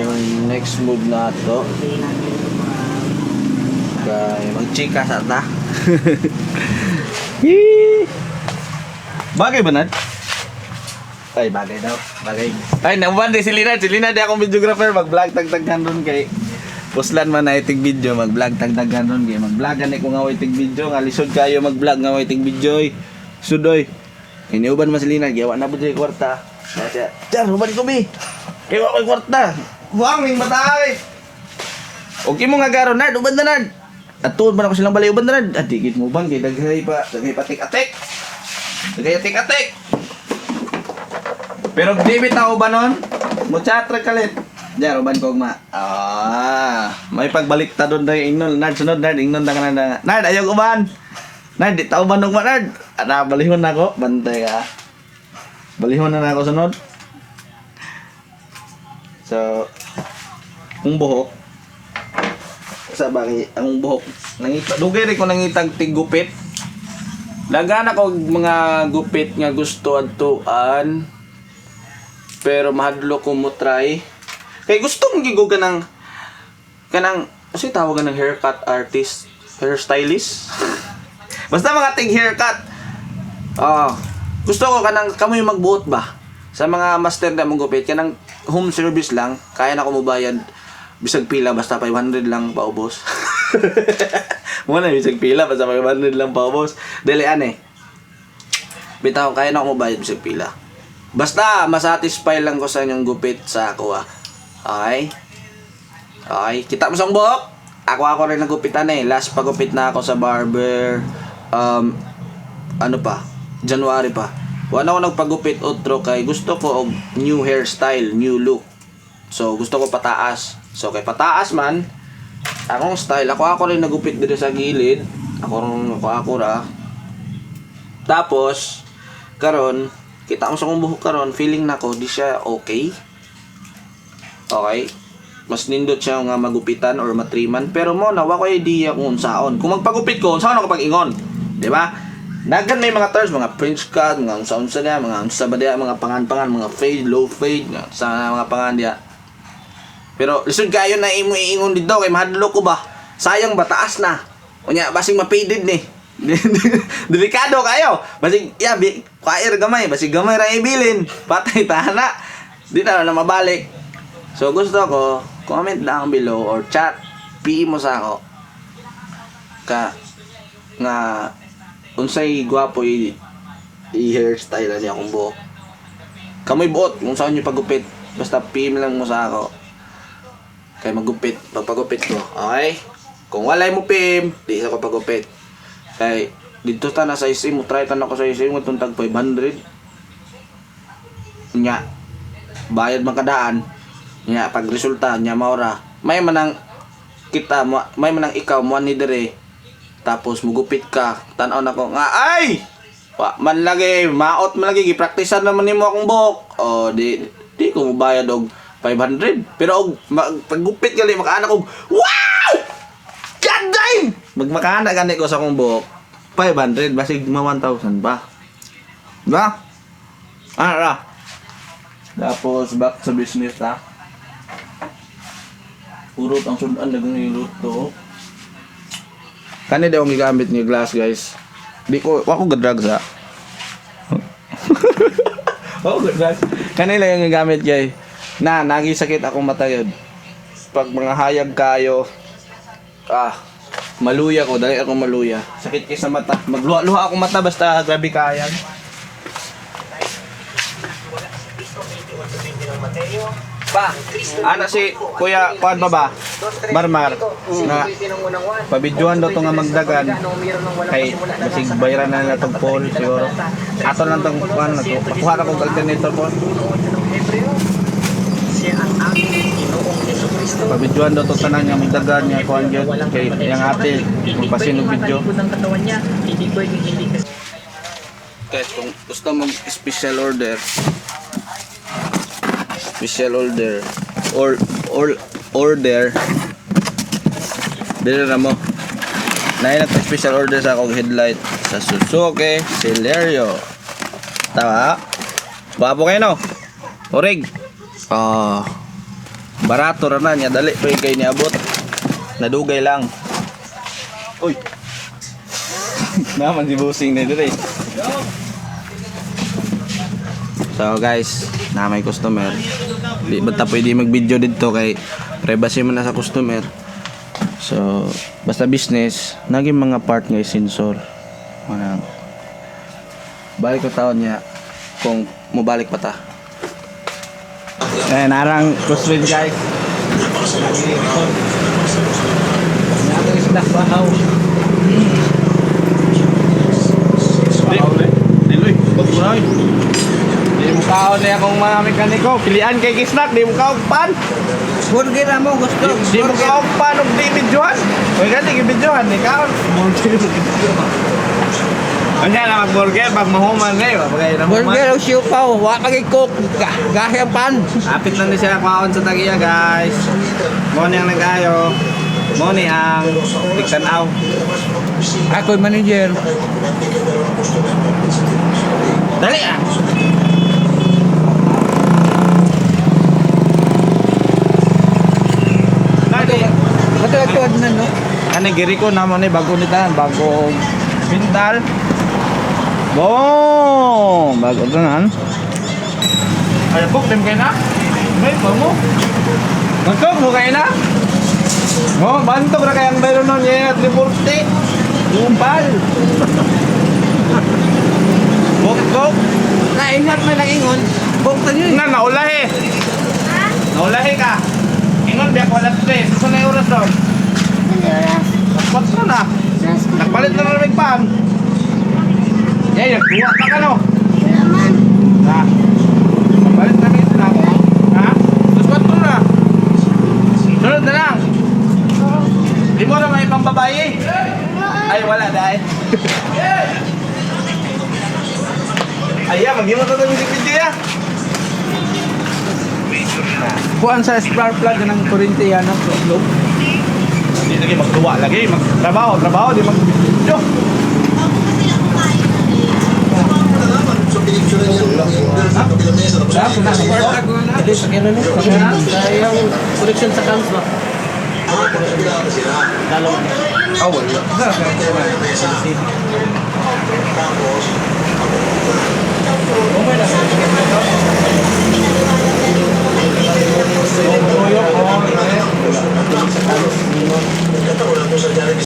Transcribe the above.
Ang next move na to kay magchika sa ta. Bagay ba na? Ay, bagay daw. Bagay. Ay, naman din si Lina. Si Lina di akong videographer. Mag-vlog tagtaghan ron kay puslan man na itig video. Mag-vlog tagtaghan ron kay mag-vlogan ko nga itig video. Nga lisod kayo mag-vlog nga itig video. Sudoy. Iniuban man si Lina. Gawa na po dyan kwarta. Diyan, uban ko mi. Kaya ko kwarta. Buwang, matay. Okay mo nga garo, Nard. Uban na, Nard. At tuod man ako silang balay. Uban na, Nard. At digit mo bang. Kaya daghay pa tik-atik. Daghay tik-atik. Pero di bitaw ba nun? Muchatra kalit. Diyan, uban ko ma. May pagbalik ta doon dahil ingnon. Nard, sunod, Nard. Ingnon ta ka na. Nard, ayaw uban. Nard, di tao ba nung ma, Nard? Balihon na ako. Bantay ka. Balihon na ako sunod. So, ang buhok. Sa bagay, ang buhok. Dugay rin ko nangitag tigupit. Lagan ako mga gupit nga gusto adtuan. Pero mahadlo ko mo try. Kay gusto mong gigo kanang kasi tawagan ng haircut artist, hairstylist. Basta mga tig haircut. Gusto ko kanang kamoy magbuot ba? Sa mga master na mong gupit, kanang home service lang, kaya na ko mabayad bisag pila basta 500 lang paubos. Muna bisag pila basta 500 lang paubos. Dili ane. Bitaw kaya na ko mabayad bisag pila. Basta masatisfy lang ko sa inyong gupit sa ako Okay? Okay, kita mo sa buhok? Ako rin nagupitan Last pagupit na ako sa barber. Ano pa? January pa. Wala ako nagpagupit outro kay gusto ko og new hairstyle, new look. So gusto ko pataas. So kay pataas man akong style, ako rin nagupit dito sa gilid. Ako ra. Tapos karon kita ko sa kong buhok karon, feeling nako di siya okay. Okay? Mas nindot siya nga magupitan or matriman, pero mo nawa ko idea kung saon. Kung magpagupit ko, saan ako pag-ingon? Di ba? Dagan may mga terms, mga French cut, mga unsa niya, mga unsa ba diya, mga pangan-pangan, mga fade, low fade, sa mga pangan diya. Pero lisod kayo na imo iingon dito kay mahadlo ko ba? Sayang ba taas na? Unya basing ma-faded ni. Delikado kayo. Basig kair gamay, basig gamay ra ibilin. Patay tana. Di na mabalik. So gusto ko comment lang below or chat PM mo sa ako ka nga unsay gwapo i-hairstyle niya akong buhok. Kamoy buot kung saan niyo pagupit. Basta PM lang mo sa ako. Kay magupit, pagpagupit ko. Okay? Kung walay mo PM, di sa ko pagupit. Kay dito ta na sa isim mo, try ta na ko sa isim mo itong tag 500. Nya bayad man kadaan. Nya pag resulta nya maura. May manang kita, may manang ikaw mo ni dire. Tapos mugupit ka, tan-aw nako nga ay! Man lagi, maot man lagi gipraktisan naman nimo akong buhok. Di ko mabayad og 500. Pero og paggupit gali makaanak og wow! God damn! Magmakaanak gani ko sa akong buhok. 500 basig ma 1,000 pa. Diba? Tapos back sa business ta. Urot ang sudan dagang urot to. Kani daw ang gigamit ni glass guys. Di ko ako drugs ha. Good drugs. Kani lang yung gigamit guys. Nagisakit akong mata yun. Pag mga hayag kayo, maluya ko, dali akong maluya. Sakit kayo sa mata. Magluha-luha akong mata basta grabe kayag. Pa, ana si Kuya Kuan ba? Marmar na pabidyohan daw to nga magdagan kay basig bayaran na nila tong phone siguro. Ato lang tong kuan na to. Pakuha na kong alternator phone. Pabidyohan daw to tanan nga magdagan nga kuan gyud kay yang ate magpasinog video. Guys, kung gusto mong special order dili na mo na special order sa akong headlight sa Suzuki Celerio. Tama? Bapo kayo no? Orig. Barato ra na niya, dali pa kay niabot. Nadugay lang. Uy. Naman si busing na dito. So guys, na may customer. Di basta pwede mag-video dito kay privacy man na sa customer. So, basta business, naging mga part nga sensor. Manang balik ko taon niya kung mubalik pa ta. Eh, narang crosswind guys. Natin isda bahaw. Diloy, bagulay. Di mo kaon na akong mga mekaniko. Pilian kay Kisnak, di mo kaon pan. Burger na mo gusto. Di mo kaon pan og di bidyohan. Oy ganti gi bidyohan ni kaon. Anya na mag-burger pag mahuman kayo, bagay na human. Burger o siupaw, wa kay cook, gahya pan. Apit na ni siya kaon sa tagiya guys. Mo ni ang nagayo. Mo ni ang tigtanaw. Ako'y manager. Dali ah. Matulad na no. Ano giri ko naman ni bago nita, bago pintal. Boom! Bago tanan. Ay book dem kay na. May mo. Bantog mo kay na. Oh, bantog ra kay ang bayro non niya 340. Umpal. Bok. Naingat man lang ingon. Bukta niyo. Na naulahi. Naulahi ka. Ingon biyak wala stress. Gusto na yung oras doon. Nagpat na. Nagpalit na ng pan. Yan, kuha ka no? Ha? Nagpalit na rin na. Ha? Nagpat na. Sunod na lang. Di mo na may ibang babae. Ay, wala dahil. Ayan, mag-imot na ito yung video ya. Kuan sa spark plug ng kurente yan ang low. Hindi lagi magtuwa lagi. Trabaho. Di mag-video. Connection sa cams ba? Oh, wala.